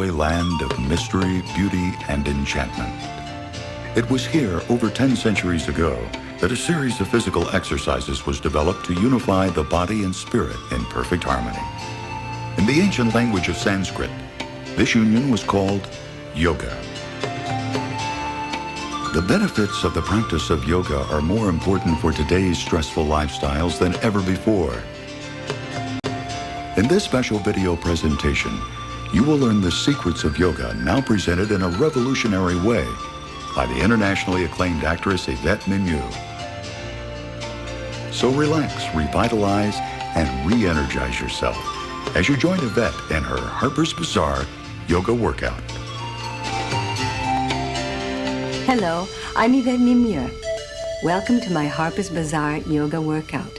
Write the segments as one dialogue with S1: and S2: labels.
S1: faraway land of mystery, beauty, and enchantment. It was here over 10 centuries ago that a series of physical exercises was developed to unify the body and spirit in perfect harmony. In the ancient language of Sanskrit, this union was called yoga. The benefits of the practice of yoga are more important for today's stressful lifestyles than ever before. In this special video presentation, you will learn the secrets of yoga now presented in a revolutionary way by the internationally acclaimed actress Yvette Mimieux. So relax, revitalize, and re-energize yourself as you join Yvette in her Harper's Bazaar yoga workout.
S2: Hello, I'm Yvette Mimieux. Welcome to my Harper's Bazaar yoga workout.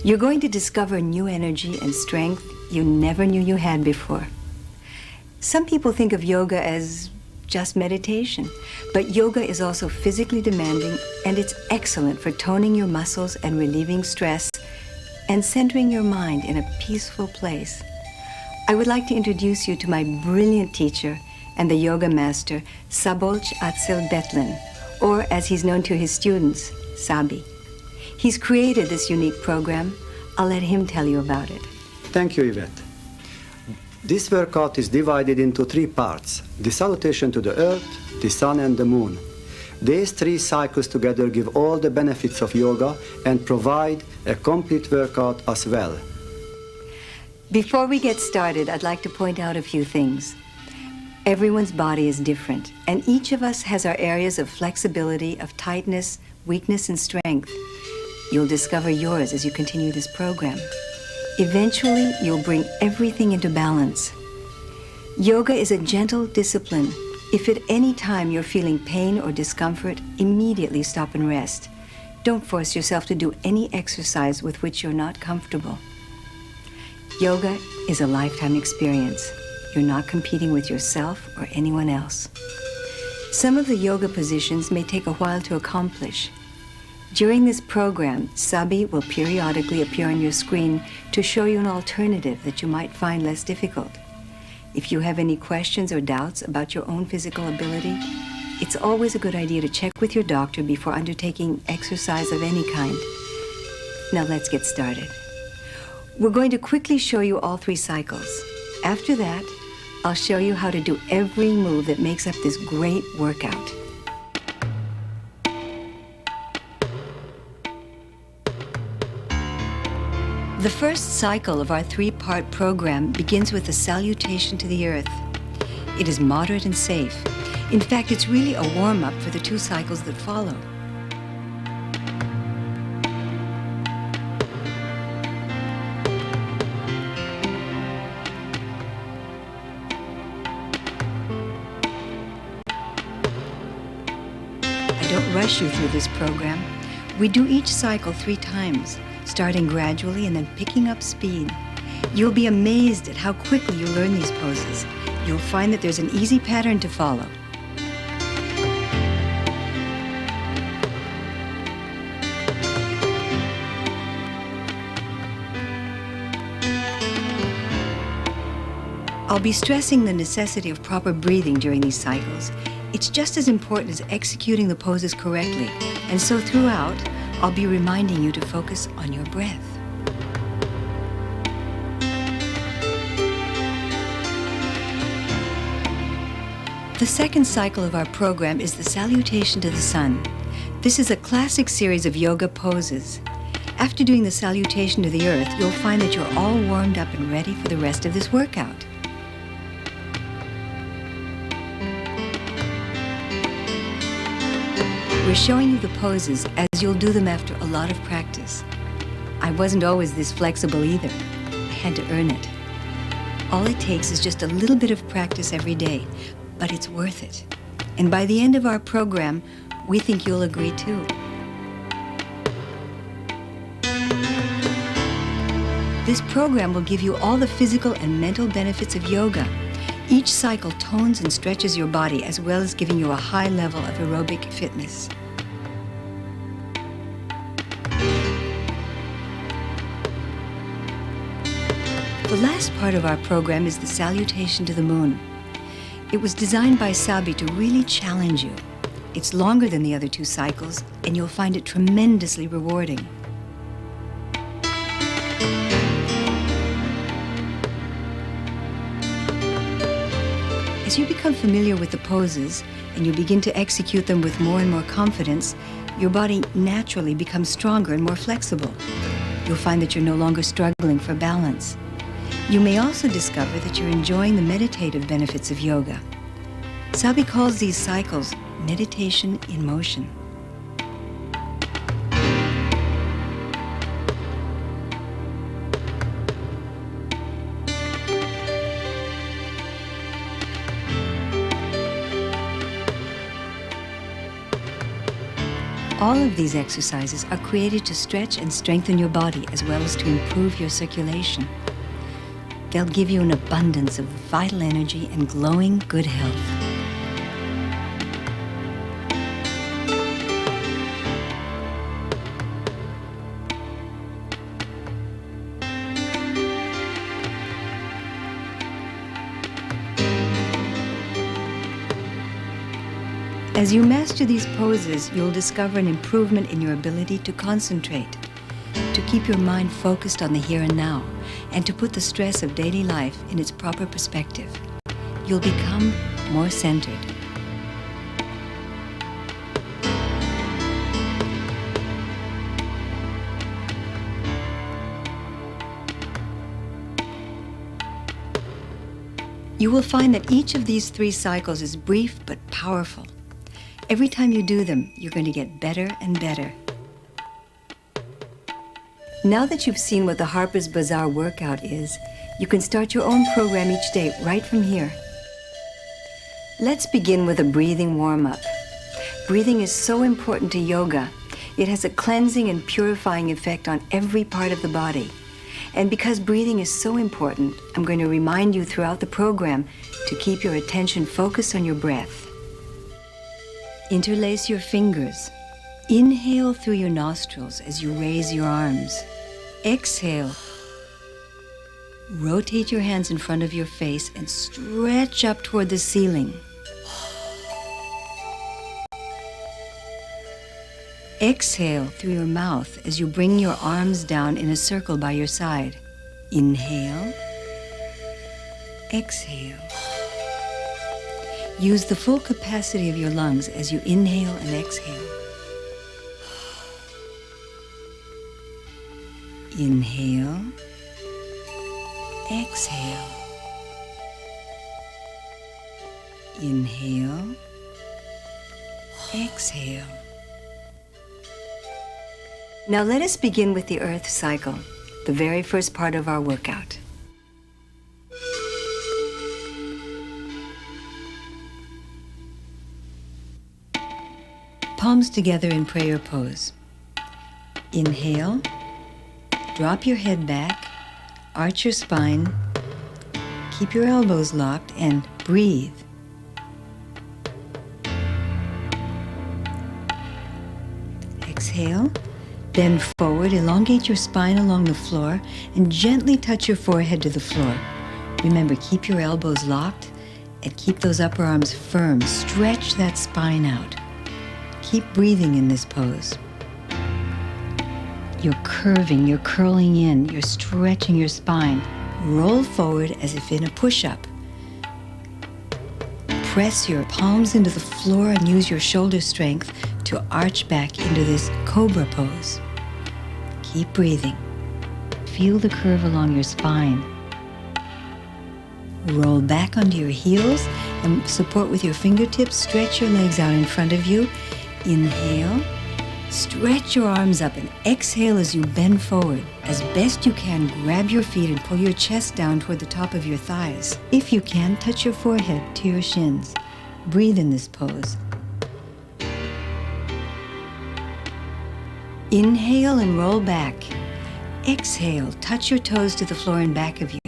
S2: You're going to discover new energy and strength you never knew you had before. Some people think of yoga as just meditation, but yoga is also physically demanding, and it's excellent for toning your muscles and relieving stress and centering your mind in a peaceful place. I would like to introduce you to my brilliant teacher and the yoga master, Szabolcs Atzel-Bethlen, or as he's known to his students, Saby. He's created this unique program. I'll let him tell you about it.
S3: Thank you, Yvette. This workout is divided into 3 parts: the salutation to the earth, the sun, and the moon. These 3 cycles together give all the benefits of yoga and provide a complete workout as well.
S2: Before we get started, I'd like to point out a few things. Everyone's body is different, and each of us has our areas of flexibility, of tightness, weakness, and strength. You'll discover yours as you continue this program. Eventually, you'll bring everything into balance. Yoga is a gentle discipline. If at any time you're feeling pain or discomfort, immediately stop and rest. Don't force yourself to do any exercise with which you're not comfortable. Yoga is a lifetime experience. You're not competing with yourself or anyone else. Some of the yoga positions may take a while to accomplish. During this program, Saby will periodically appear on your screen to show you an alternative that you might find less difficult. If you have any questions or doubts about your own physical ability, it's always a good idea to check with your doctor before undertaking exercise of any kind. Now let's get started. We're going to quickly show you all 3 cycles. After that, I'll show you how to do every move that makes up this great workout. The first cycle of our 3-part program begins with a salutation to the earth. It is moderate and safe. In fact, it's really a warm-up for the 2 cycles that follow. I don't rush you through this program. We do each cycle 3 times. Starting gradually and then picking up speed. You'll be amazed at how quickly you learn these poses. You'll find that there's an easy pattern to follow. I'll be stressing the necessity of proper breathing during these cycles. It's just as important as executing the poses correctly, and so throughout, I'll be reminding you to focus on your breath. The second cycle of our program is the salutation to the sun. This is a classic series of yoga poses. After doing the salutation to the earth, you'll find that you're all warmed up and ready for the rest of this workout. We're showing you the poses as you'll do them after a lot of practice. I wasn't always this flexible either. I had to earn it. All it takes is just a little bit of practice every day, but it's worth it. And by the end of our program, we think you'll agree too. This program will give you all the physical and mental benefits of yoga. Each cycle tones and stretches your body as well as giving you a high level of aerobic fitness. The last part of our program is the salutation to the moon. It was designed by Saby to really challenge you. It's longer than the other 2 cycles, and you'll find it tremendously rewarding. As you become familiar with the poses and you begin to execute them with more and more confidence, your body naturally becomes stronger and more flexible. You'll find that you're no longer struggling for balance. You may also discover that you're enjoying the meditative benefits of yoga. Saby calls these cycles meditation in motion. All of these exercises are created to stretch and strengthen your body as well as to improve your circulation. They'll give you an abundance of vital energy and glowing good health. As you master these poses, you'll discover an improvement in your ability to concentrate, to keep your mind focused on the here and now, and to put the stress of daily life in its proper perspective. You'll become more centered. You will find that each of these 3 cycles is brief but powerful. Every time you do them, you're going to get better and better. Now that you've seen what the Harper's Bazaar workout is, you can start your own program each day right from here. Let's begin with a breathing warm-up. Breathing is so important to yoga. It has a cleansing and purifying effect on every part of the body. And because breathing is so important, I'm going to remind you throughout the program to keep your attention focused on your breath. Interlace your fingers. Inhale through your nostrils as you raise your arms. Exhale. Rotate your hands in front of your face and stretch up toward the ceiling. Exhale through your mouth as you bring your arms down in a circle by your side. Inhale. Exhale. Use the full capacity of your lungs as you inhale and exhale. Inhale. Exhale. Inhale. Exhale. Now let us begin with the earth cycle, the very first part of our workout. Palms together in prayer pose. Inhale, drop your head back, arch your spine, keep your elbows locked, and breathe. Exhale, bend forward, elongate your spine along the floor, and gently touch your forehead to the floor. Remember, keep your elbows locked and keep those upper arms firm. Stretch that spine out. Keep breathing in this pose. You're curving, you're curling in, you're stretching your spine. Roll forward as if in a push-up. Press your palms into the floor and use your shoulder strength to arch back into this cobra pose. Keep breathing. Feel the curve along your spine. Roll back onto your heels and support with your fingertips. Stretch your legs out in front of you. Inhale, stretch your arms up, and exhale as you bend forward. As best you can, grab your feet and pull your chest down toward the top of your thighs. If you can, touch your forehead to your shins. Breathe in this pose. Inhale and roll back. Exhale, touch your toes to the floor in back of you.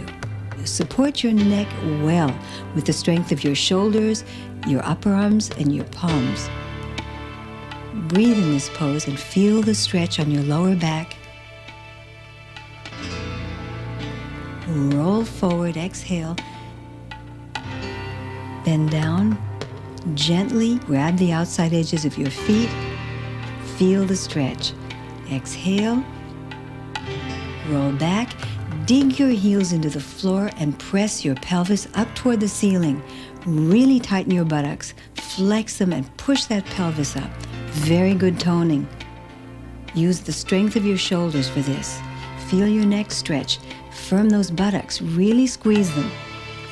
S2: Support your neck well with the strength of your shoulders, your upper arms, and your palms. Breathe in this pose and feel the stretch on your lower back. Roll forward, exhale. Bend down. Gently grab the outside edges of your feet. Feel the stretch. Exhale. Roll back. Dig your heels into the floor and press your pelvis up toward the ceiling. Really tighten your buttocks. Flex them and push that pelvis up. Very good toning. Use the strength of your shoulders for this. Feel your neck stretch. Firm those buttocks. Really squeeze them.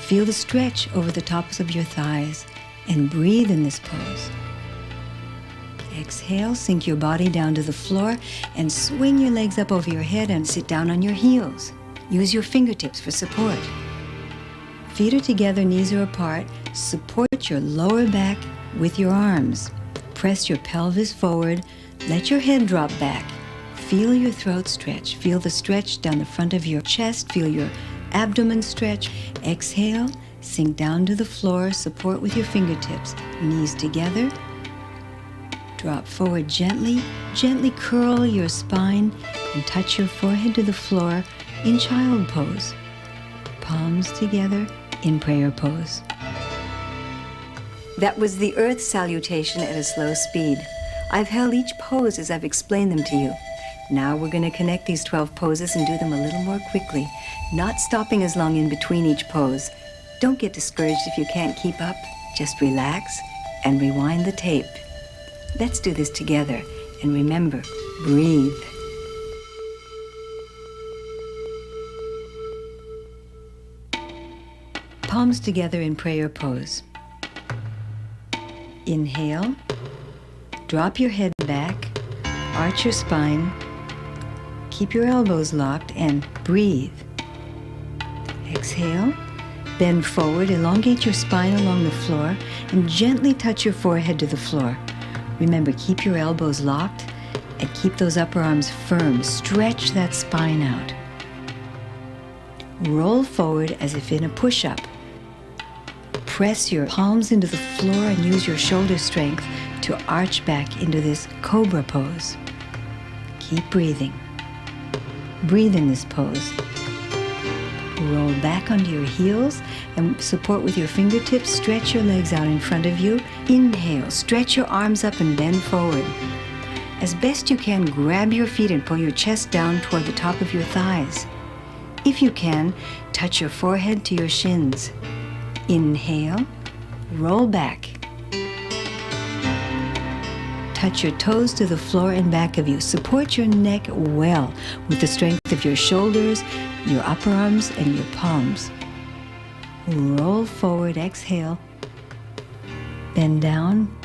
S2: Feel the stretch over the tops of your thighs. And breathe in this pose. Exhale, sink your body down to the floor and swing your legs up over your head and sit down on your heels. Use your fingertips for support. Feet are together, knees are apart. Support your lower back with your arms. Press your pelvis forward. Let your head drop back. Feel your throat stretch. Feel the stretch down the front of your chest. Feel your abdomen stretch. Exhale, sink down to the floor. Support with your fingertips. Knees together. Drop forward gently. Gently curl your spine and touch your forehead to the floor in child pose. Palms together in prayer pose. That was the earth salutation at a slow speed. I've held each pose as I've explained them to you. Now we're going to connect these 12 poses and do them a little more quickly, not stopping as long in between each pose. Don't get discouraged if you can't keep up. Just relax and rewind the tape. Let's do this together. And remember, breathe. Palms together in prayer pose. Inhale. Drop your head back. Arch your spine. Keep your elbows locked and breathe. Exhale. Bend forward, elongate your spine along the floor, and gently touch your forehead to the floor. Remember, keep your elbows locked and keep those upper arms firm. Stretch that spine out. Roll forward as if in a push-up. Press your palms into the floor and use your shoulder strength to arch back into this cobra pose. Keep breathing. Breathe in this pose. Roll back onto your heels and support with your fingertips. Stretch your legs out in front of you. Inhale, stretch your arms up and bend forward. As best you can, grab your feet and pull your chest down toward the top of your thighs. If you can, touch your forehead to your shins. Inhale, roll back. Touch your toes to the floor and back of you. Support your neck well with the strength of your shoulders, your upper arms, and your palms. Roll forward, exhale. Bend down.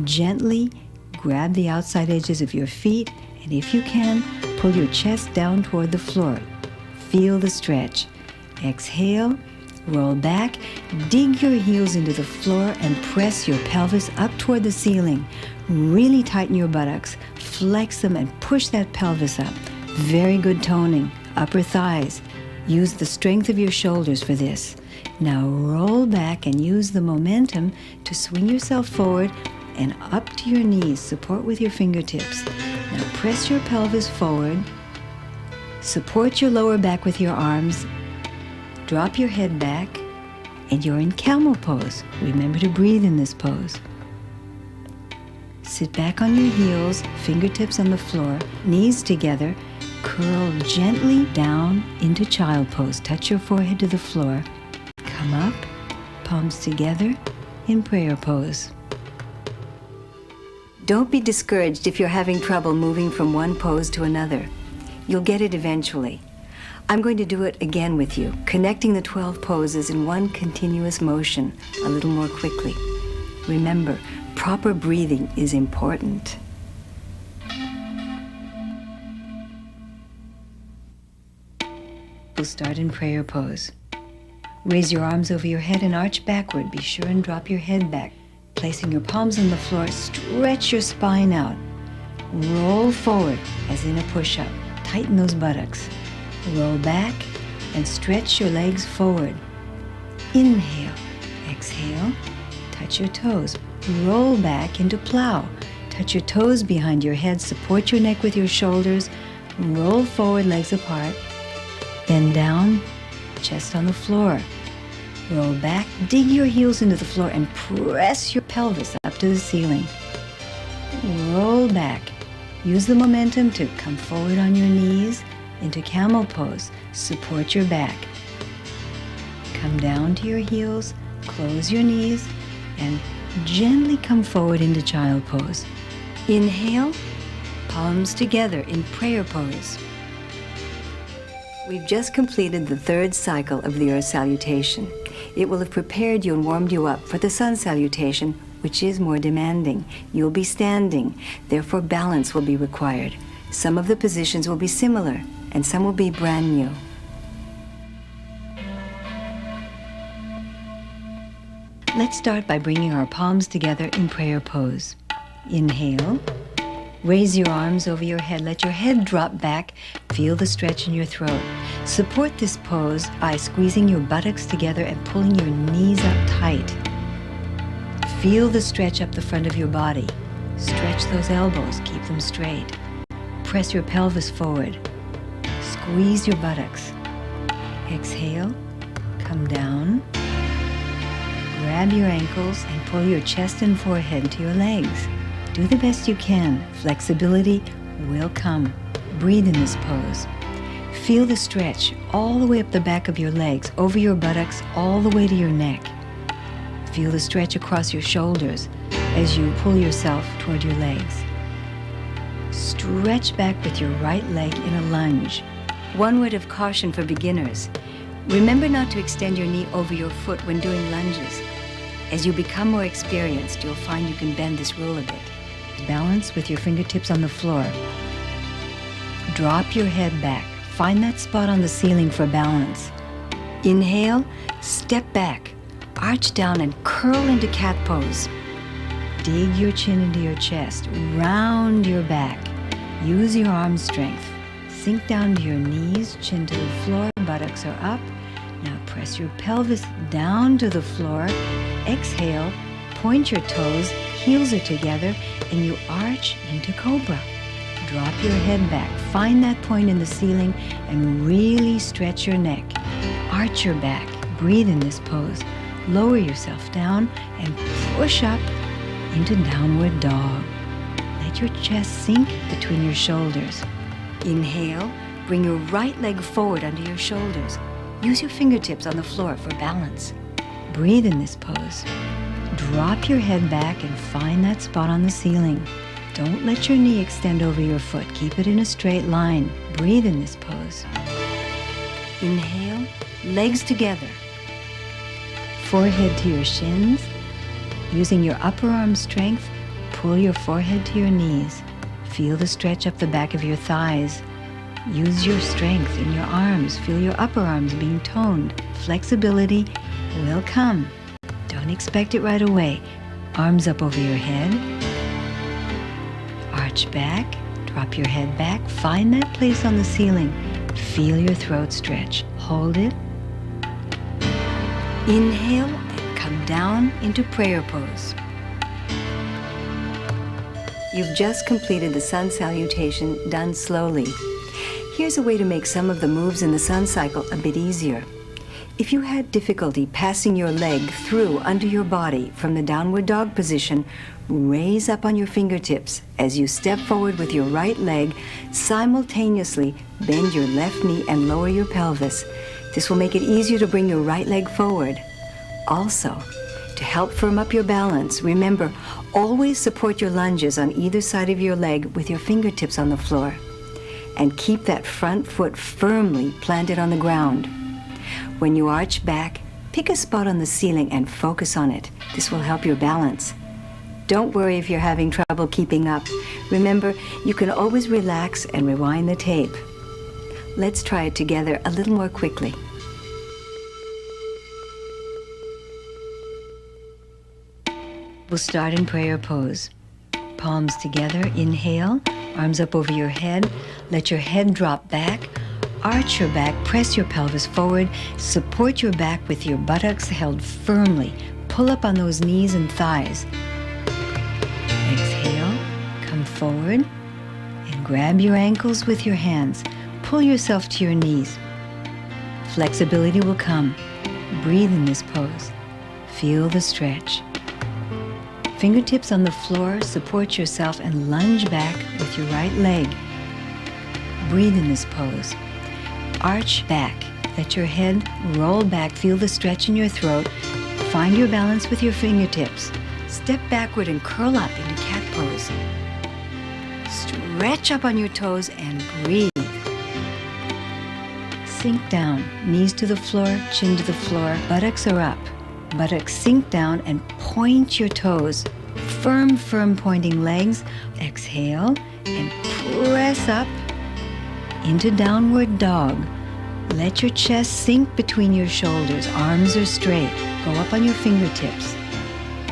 S2: Gently grab the outside edges of your feet, and if you can, pull your chest down toward the floor. Feel the stretch. Exhale, roll back, dig your heels into the floor and press your pelvis up toward the ceiling. Really tighten your buttocks, flex them and push that pelvis up. Very good toning. Upper thighs. Use the strength of your shoulders for this. Now roll back and use the momentum to swing yourself forward and up to your knees. Support with your fingertips. Now press your pelvis forward. Support your lower back with your arms. Drop your head back, and you're in camel pose. Remember to breathe in this pose. Sit back on your heels, fingertips on the floor, knees together. Curl gently down into child pose. Touch your forehead to the floor. Come up, palms together in prayer pose. Don't be discouraged if you're having trouble moving from one pose to another. You'll get it eventually. I'm going to do it again with you, connecting the 12 poses in one continuous motion, a little more quickly. Remember, proper breathing is important. We'll start in prayer pose. Raise your arms over your head and arch backward. Be sure and drop your head back. Placing your palms on the floor, stretch your spine out. Roll forward as in a push-up. Tighten those buttocks. Roll back and stretch your legs forward. Inhale, exhale, touch your toes. Roll back into plow. Touch your toes behind your head. Support your neck with your shoulders. Roll forward, legs apart. Bend down, chest on the floor. Roll back, dig your heels into the floor, and press your pelvis up to the ceiling. Roll back. Use the momentum to come forward on your knees into camel pose. Support your back. Come down to your heels, close your knees, and gently come forward into child pose. Inhale, palms together in prayer pose. We've just completed the third cycle of the earth salutation. It will have prepared you and warmed you up for the sun salutation, which is more demanding. You'll be standing, therefore balance will be required. Some of the positions will be similar, and some will be brand new. Let's start by bringing our palms together in prayer pose. Inhale. Raise your arms over your head. Let your head drop back. Feel the stretch in your throat. Support this pose by squeezing your buttocks together and pulling your knees up tight. Feel the stretch up the front of your body. Stretch those elbows. Keep them straight. Press your pelvis forward. Squeeze your buttocks. Exhale. Come down. Grab your ankles and pull your chest and forehead to your legs. Do the best you can. Flexibility will come. Breathe in this pose. Feel the stretch all the way up the back of your legs, over your buttocks, all the way to your neck. Feel the stretch across your shoulders as you pull yourself toward your legs. Stretch back with your right leg in a lunge. One word of caution for beginners. Remember not to extend your knee over your foot when doing lunges. As you become more experienced, you'll find you can bend this rule a bit. Balance with your fingertips on the floor. Drop your head back. Find that spot on the ceiling for balance. Inhale, step back, arch down and curl into cat pose. Dig your chin into your chest, round your back. Use your arm strength. Sink down to your knees, chin to the floor, buttocks are up. Now press your pelvis down to the floor. Exhale, point your toes, heels are together, and you arch into cobra. Drop your head back, find that point in the ceiling, and really stretch your neck. Arch your back, breathe in this pose. Lower yourself down and push up into downward dog. Let your chest sink between your shoulders. Inhale, bring your right leg forward under your shoulders. Use your fingertips on the floor for balance. Breathe in this pose. Drop your head back and find that spot on the ceiling. Don't let your knee extend over your foot. Keep it in a straight line. Breathe in this pose. Inhale, legs together. Forehead to your shins. Using your upper arm strength, pull your forehead to your knees. Feel the stretch up the back of your thighs. Use your strength in your arms. Feel your upper arms being toned. Flexibility will come. Don't expect it right away. Arms up over your head. Arch back. Drop your head back. Find that place on the ceiling. Feel your throat stretch. Hold it. Inhale and come down into prayer pose. You've just completed the sun salutation done slowly. Here's a way to make some of the moves in the sun cycle a bit easier. If you had difficulty passing your leg through under your body from the downward dog position, raise up on your fingertips as you step forward with your right leg. Simultaneously, bend your left knee and lower your pelvis. This will make it easier to bring your right leg forward. Also, to help firm up your balance, remember, always support your lunges on either side of your leg with your fingertips on the floor. And keep that front foot firmly planted on the ground. When you arch back, pick a spot on the ceiling and focus on it. This will help your balance. Don't worry if you're having trouble keeping up. Remember, you can always relax and rewind the tape. Let's try it together a little more quickly. We'll start in prayer pose. Palms together, inhale, arms up over your head. Let your head drop back. Arch your back, press your pelvis forward. Support your back with your buttocks held firmly. Pull up on those knees and thighs. Exhale, come forward, and grab your ankles with your hands. Pull yourself to your knees. Flexibility will come. Breathe in this pose. Feel the stretch. Fingertips on the floor, support yourself and lunge back with your right leg. Breathe in this pose. Arch back. Let your head roll back. Feel the stretch in your throat. Find your balance with your fingertips. Step backward and curl up into cat pose. Stretch up on your toes and breathe. Sink down, knees to the floor, chin to the floor, buttocks are up. Buttocks sink down and point your toes. Firm pointing legs. Exhale and press up into downward dog. Let your chest sink between your shoulders. Arms are straight. Go up on your fingertips.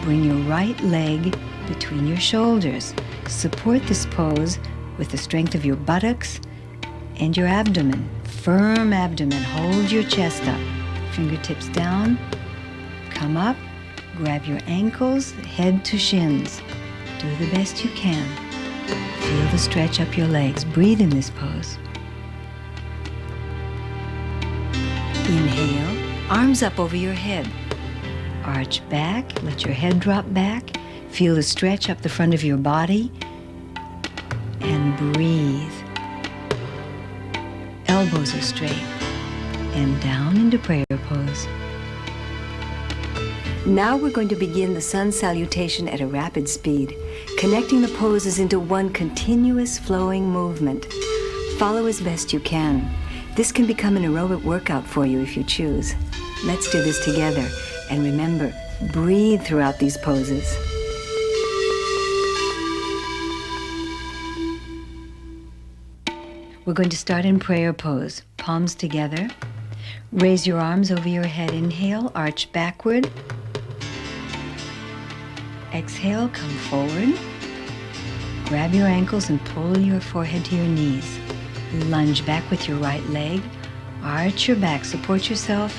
S2: Bring your right leg between your shoulders. Support this pose with the strength of your buttocks and your abdomen. Firm abdomen. Hold your chest up. Fingertips down. Come up. Grab your ankles, head to shins. Do the best you can. Feel the stretch up your legs. Breathe in this pose. Inhale, arms up over your head. Arch back, let your head drop back. Feel the stretch up the front of your body. And breathe. Elbows are straight. And down into prayer pose. Now we're going to begin the sun salutation at a rapid speed, connecting the poses into one continuous flowing movement. Follow as best you can. This can become an aerobic workout for you if you choose. Let's do this together. And remember, breathe throughout these poses. We're going to start in prayer pose. Palms together. Raise your arms over your head. Inhale, arch backward. Exhale, come forward. Grab your ankles and pull your forehead to your knees. Lunge back with your right leg. Arch your back, support yourself,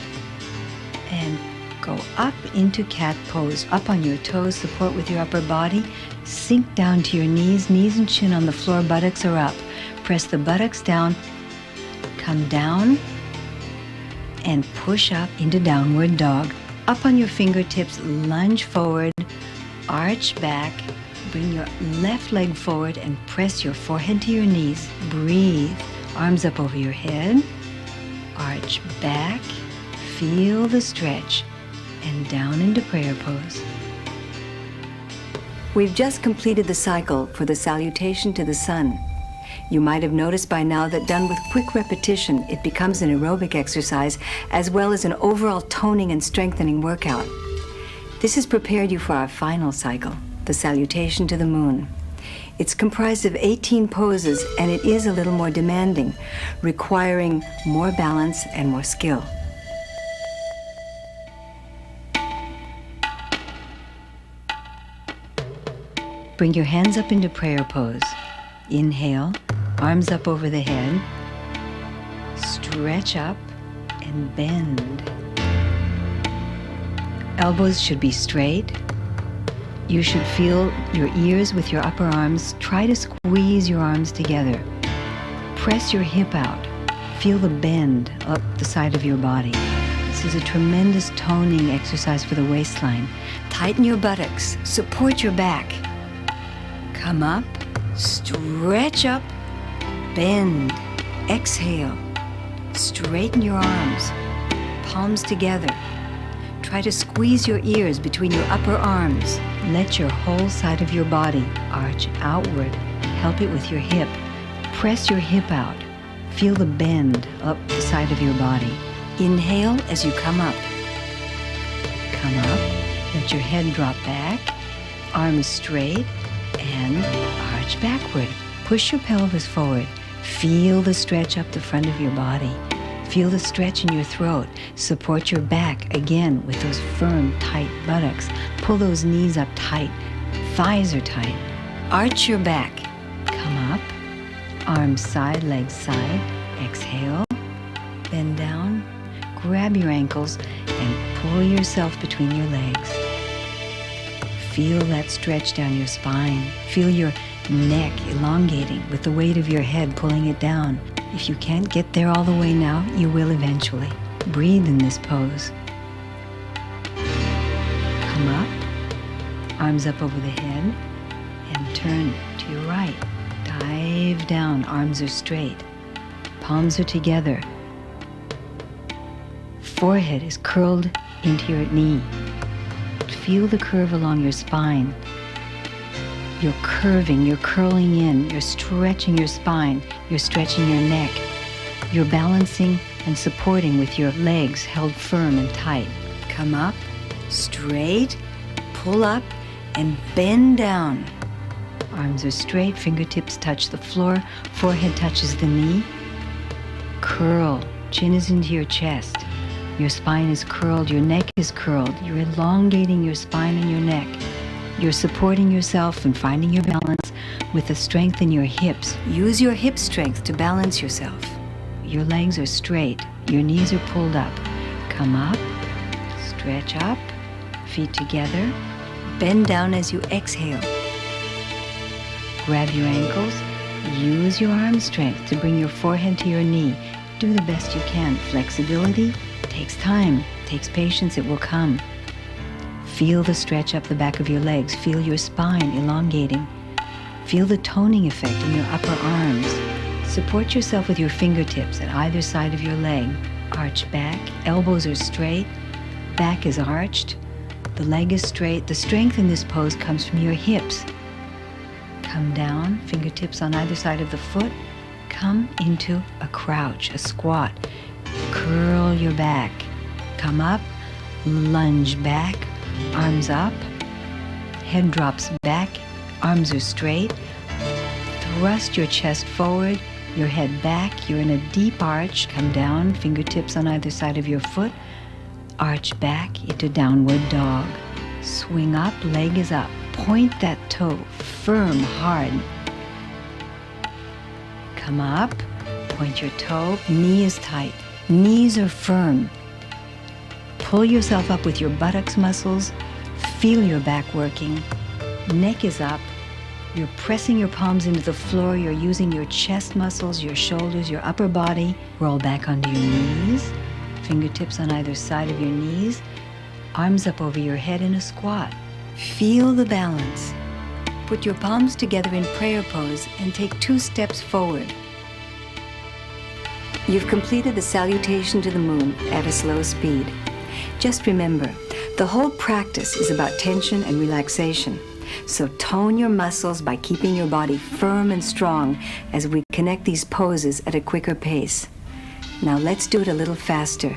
S2: and go up into cat pose. Up on your toes, support with your upper body. Sink down to your knees and chin on the floor, buttocks are up. Press the buttocks down, come down, and push up into downward dog. Up on your fingertips, lunge forward, arch back, bring your left leg forward and press your forehead to your knees. Breathe. Arms up over your head. Arch back. Feel the stretch. And down into prayer pose. We've just completed the cycle for the salutation to the sun. You might have noticed by now that done with quick repetition, it becomes an aerobic exercise as well as an overall toning and strengthening workout. This has prepared you for our final cycle, the salutation to the moon. It's comprised of 18 poses, and it is a little more demanding, requiring more balance and more skill. Bring your hands up into prayer pose. Inhale, arms up over the head. Stretch up and bend. Elbows should be straight. You should feel your ears with your upper arms. Try to squeeze your arms together. Press your hip out. Feel the bend up the side of your body. This is a tremendous toning exercise for the waistline. Tighten your buttocks. Support your back. Come up. Stretch up. Bend. Exhale. Straighten your arms. Palms together. Try to squeeze your ears between your upper arms. Let your whole side of your body arch outward. Help it with your hip. Press your hip out. Feel the bend up the side of your body. Inhale as you come up. Come up. Let your head drop back. Arms straight and arch backward. Push your pelvis forward. Feel the stretch up the front of your body. Feel the stretch in your throat. Support your back again with those firm, tight buttocks. Pull those knees up tight. Thighs are tight. Arch your back. Come up. Arms side, legs side. Exhale. Bend down. Grab your ankles and pull yourself between your legs. Feel that stretch down your spine. Feel your neck elongating with the weight of your head pulling it down. If you can't get there all the way now, you will eventually. Breathe in this pose. Arms up over the head and turn to your right. Dive down, arms are straight. Palms are together. Forehead is curled into your knee. Feel the curve along your spine. You're curving, you're curling in, you're stretching your spine, you're stretching your neck. You're balancing and supporting with your legs held firm and tight. Come up, straight, pull up, and bend down. Arms are straight, fingertips touch the floor, forehead touches the knee. Curl, chin is into your chest. Your spine is curled, your neck is curled. You're elongating your spine and your neck. You're supporting yourself and finding your balance with the strength in your hips. Use your hip strength to balance yourself. Your legs are straight, your knees are pulled up. Come up, stretch up, feet together. Bend down as you exhale. Grab your ankles. Use your arm strength to bring your forehead to your knee. Do the best you can. Flexibility takes time, takes patience, it will come. Feel the stretch up the back of your legs. Feel your spine elongating. Feel the toning effect in your upper arms. Support yourself with your fingertips at either side of your leg. Arch back, elbows are straight, back is arched, the leg is straight. The strength in this pose comes from your hips. Come down, fingertips on either side of the foot. Come into a crouch, a squat. Curl your back. Come up, lunge back, arms up, head drops back, arms are straight. Thrust your chest forward, your head back. You're in a deep arch. Come down, fingertips on either side of your foot. Arch back into downward dog. Swing up, leg is up. Point that toe, firm, hard. Come up, point your toe, knee is tight. Knees are firm. Pull yourself up with your buttocks muscles. Feel your back working. Neck is up. You're pressing your palms into the floor. You're using your chest muscles, your shoulders, your upper body. Roll back onto your knees. Fingertips on either side of your knees. Arms up over your head in a squat. Feel the balance. Put your palms together in prayer pose and take 2 steps forward. You've completed the salutation to the moon at a slow speed. Just remember, the whole practice is about tension and relaxation. So tone your muscles by keeping your body firm and strong as we connect these poses at a quicker pace. Now let's do it a little faster.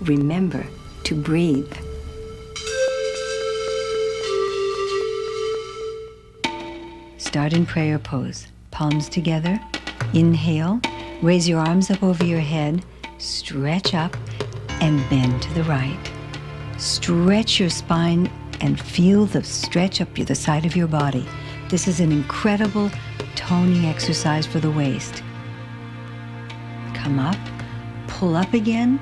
S2: Remember to breathe. Start in prayer pose. Palms together. Inhale. Raise your arms up over your head. Stretch up and bend to the right. Stretch your spine and feel the stretch up the side of your body. This is an incredible toning exercise for the waist. Come up, pull up again,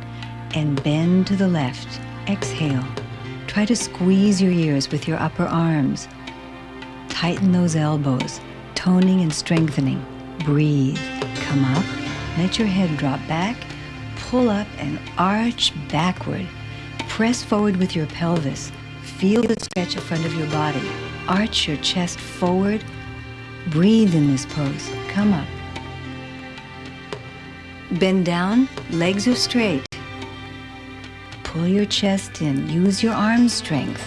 S2: and bend to the left. Exhale. Try to squeeze your ears with your upper arms. Tighten those elbows, toning and strengthening. Breathe. Come up, let your head drop back, pull up and arch backward. Press forward with your pelvis. Feel the stretch in front of your body. Arch your chest forward. Breathe in this pose. Come up. Bend down, legs are straight. Pull your chest in. Use your arm strength.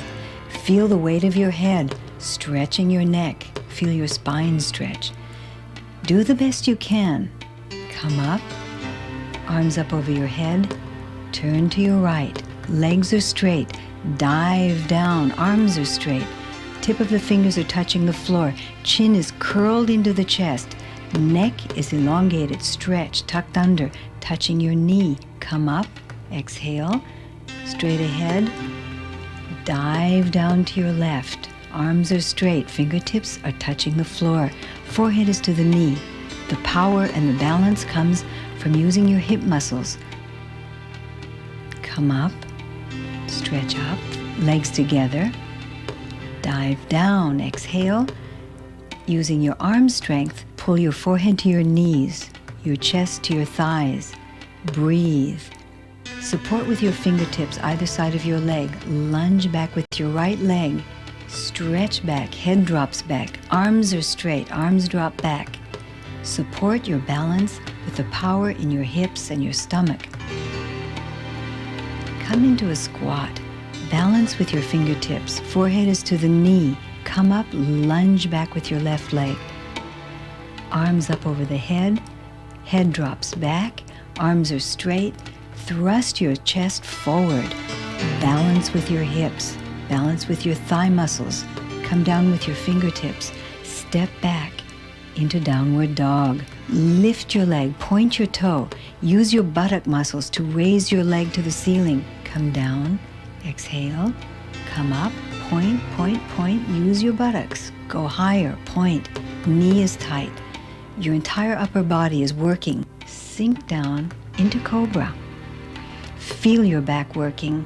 S2: Feel the weight of your head, stretching your neck. Feel your spine stretch. Do the best you can. Come up, arms up over your head. Turn to your right. Legs are straight. Dive down, arms are straight. Tip of the fingers are touching the floor. Chin is curled into the chest. Neck is elongated, stretched, tucked under, touching your knee. Come up, exhale, straight ahead. Dive down to your left. Arms are straight, fingertips are touching the floor. Forehead is to the knee. The power and the balance comes from using your hip muscles. Come up, stretch up, legs together. Dive down, exhale. Using your arm strength, pull your forehead to your knees, your chest to your thighs. Breathe. Support with your fingertips either side of your leg. Lunge back with your right leg. Stretch back, head drops back, arms are straight, arms drop back. Support your balance with the power in your hips and your stomach. Come into a squat. Balance with your fingertips. Forehead is to the knee. Come up, lunge back with your left leg. Arms up over the head. Head drops back. Arms are straight. Thrust your chest forward. Balance with your hips. Balance with your thigh muscles. Come down with your fingertips. Step back into downward dog. Lift your leg, point your toe. Use your buttock muscles to raise your leg to the ceiling. Come down, exhale, come up, point, point, point. Use your buttocks. Go higher, point. Knee is tight. Your entire upper body is working. Sink down into cobra. Feel your back working.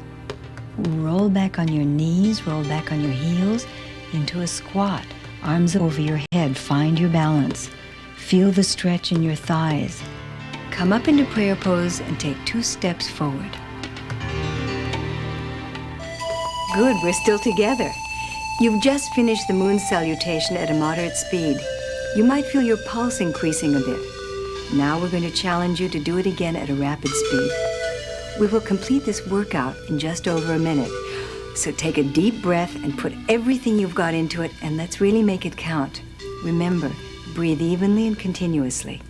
S2: Roll back on your knees, roll back on your heels into a squat. Arms over your head, find your balance. Feel the stretch in your thighs. Come up into prayer pose and take 2 steps forward. Good, we're still together. You've just finished the moon salutation at a moderate speed. You might feel your pulse increasing a bit. Now we're going to challenge you to do it again at a rapid speed. We will complete this workout in just over a minute. So take a deep breath and put everything you've got into it, and let's really make it count. Remember, breathe evenly and continuously.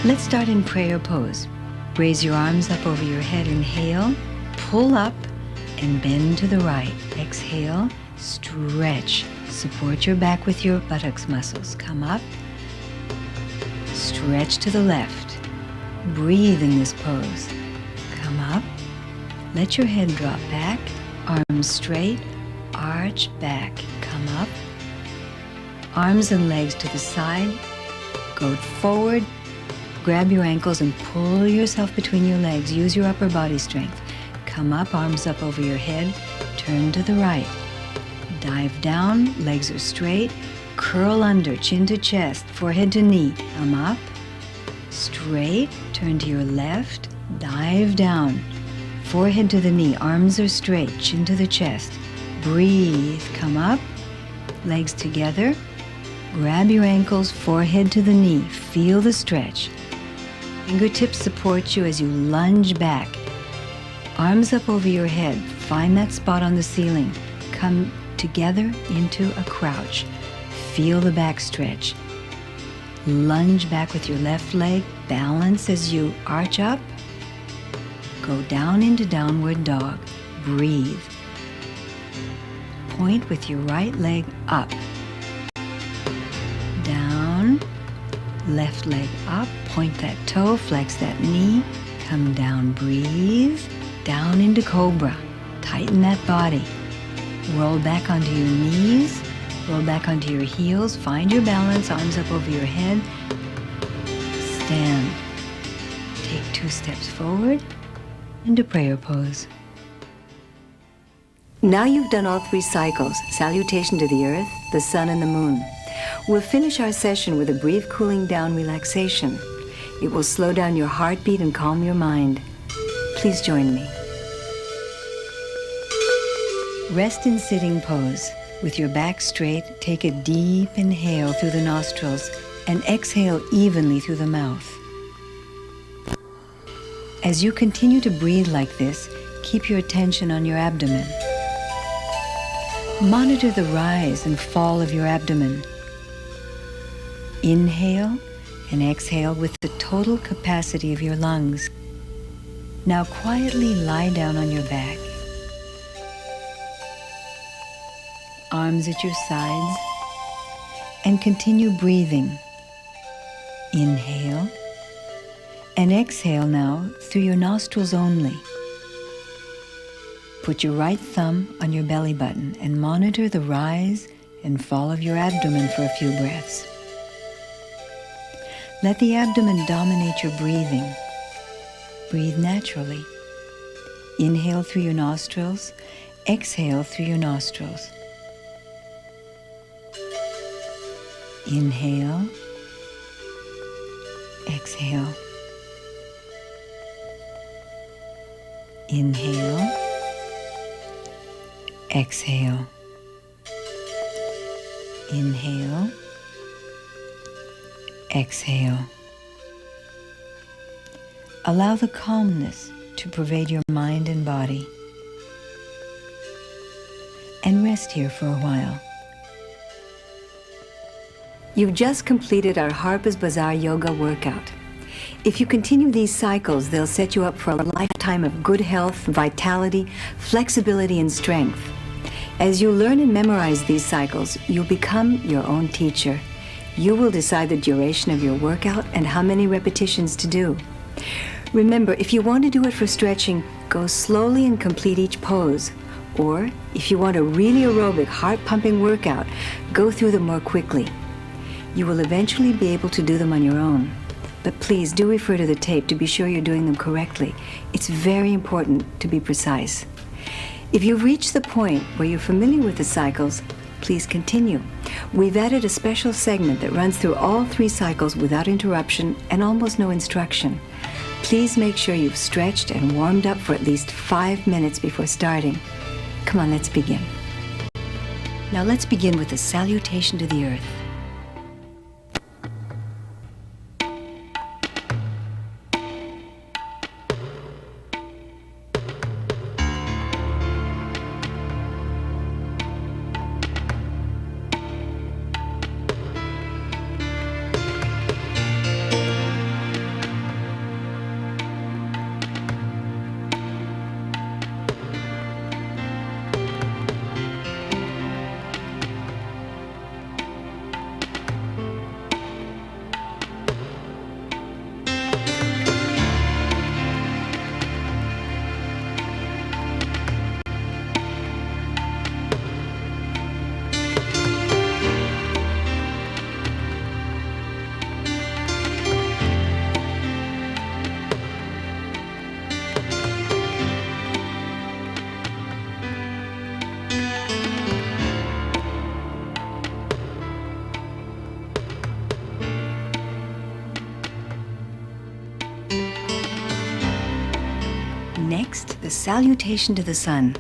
S2: Let's start in prayer pose. Raise your arms up over your head, inhale, pull up, and bend to the right. Exhale, stretch. Support your back with your buttocks muscles. Come up, stretch to the left. Breathe in this pose. Come up, let your head drop back, arms straight, arch back. Come up, arms and legs to the side, go forward. Grab your ankles and pull yourself between your legs. Use your upper body strength. Come up, arms up over your head. Turn to the right. Dive down, legs are straight. Curl under, chin to chest, forehead to knee. Come up, straight, turn to your left. Dive down, forehead to the knee. Arms are straight, chin to the chest. Breathe, come up, legs together. Grab your ankles, forehead to the knee. Feel the stretch. Fingertips support you as you lunge back. Arms up over your head. Find that spot on the ceiling. Come together into a crouch. Feel the back stretch. Lunge back with your left leg. Balance as you arch up. Go down into downward dog. Breathe. Point with your right leg up. Down. Left leg up, point that toe, flex that knee, come down, breathe, down into cobra, tighten that body, roll back onto your knees, roll back onto your heels, find your balance, arms up over your head, stand, take 2 steps forward, into prayer pose. Now you've done all 3 cycles, salutation to the earth, the sun, and the moon. We'll finish our session with a brief cooling down relaxation. It will slow down your heartbeat and calm your mind. Please join me. Rest in sitting pose. With your back straight, take a deep inhale through the nostrils and exhale evenly through the mouth. As you continue to breathe like this, keep your attention on your abdomen. Monitor the rise and fall of your abdomen. Inhale and exhale with the total capacity of your lungs. Now quietly lie down on your back. Arms at your sides, and continue breathing. Inhale and exhale now through your nostrils only. Put your right thumb on your belly button and monitor the rise and fall of your abdomen for a few breaths. Let the abdomen dominate your breathing. Breathe naturally. Inhale through your nostrils, exhale through your nostrils. Inhale, Exhale. Inhale. Exhale. Inhale. Exhale. Allow the calmness to pervade your mind and body. And rest here for a while. You've just completed our Harper's Bazaar yoga workout. If you continue these cycles, they'll set you up for a lifetime of good health, vitality, flexibility, and strength. As you learn and memorize these cycles, you'll become your own teacher. You will decide the duration of your workout and how many repetitions to do. Remember, if you want to do it for stretching, go slowly and complete each pose. Or, if you want a really aerobic, heart-pumping workout, go through them more quickly. You will eventually be able to do them on your own. But please do refer to the tape to be sure you're doing them correctly. It's very important to be precise. If you've reached the point where you're familiar with the cycles, please continue. We've added a special segment that runs through all 3 cycles without interruption and almost no instruction. Please make sure you've stretched and warmed up for at least 5 minutes before starting. Come on, let's begin. Now let's begin with a salutation to the earth. Next, the salutation to the sun.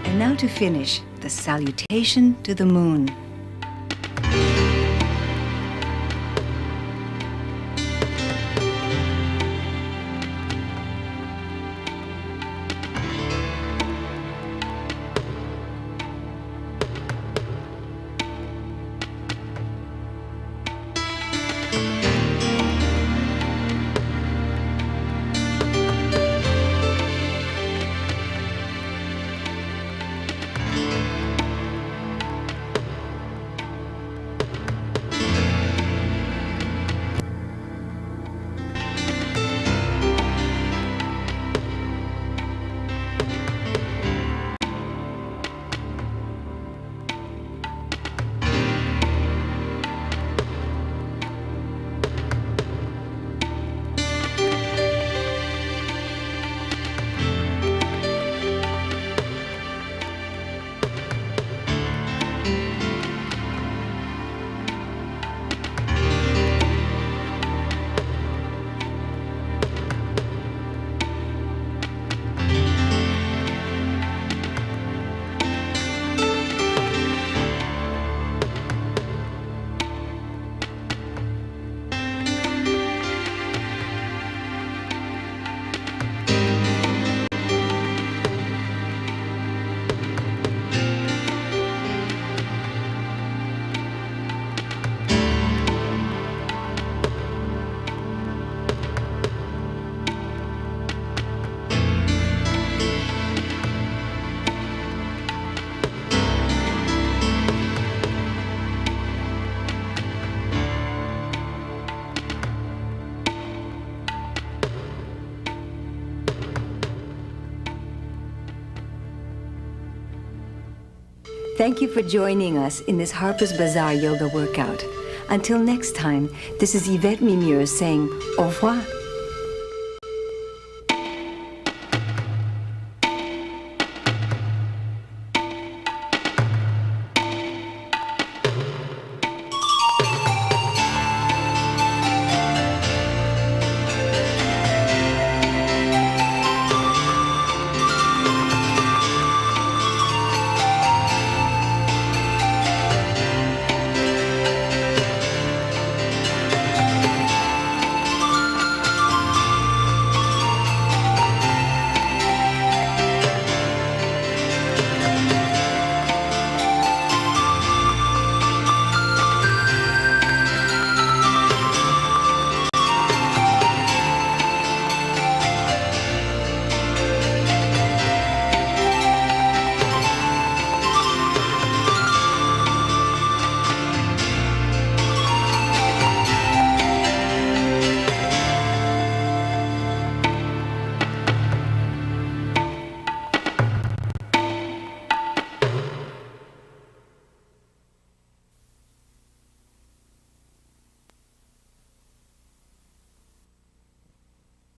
S2: And now to finish, the salutation to the moon. Thank you for joining us in this Harper's Bazaar yoga workout. Until next time, this is Yvette Mimieux saying au revoir.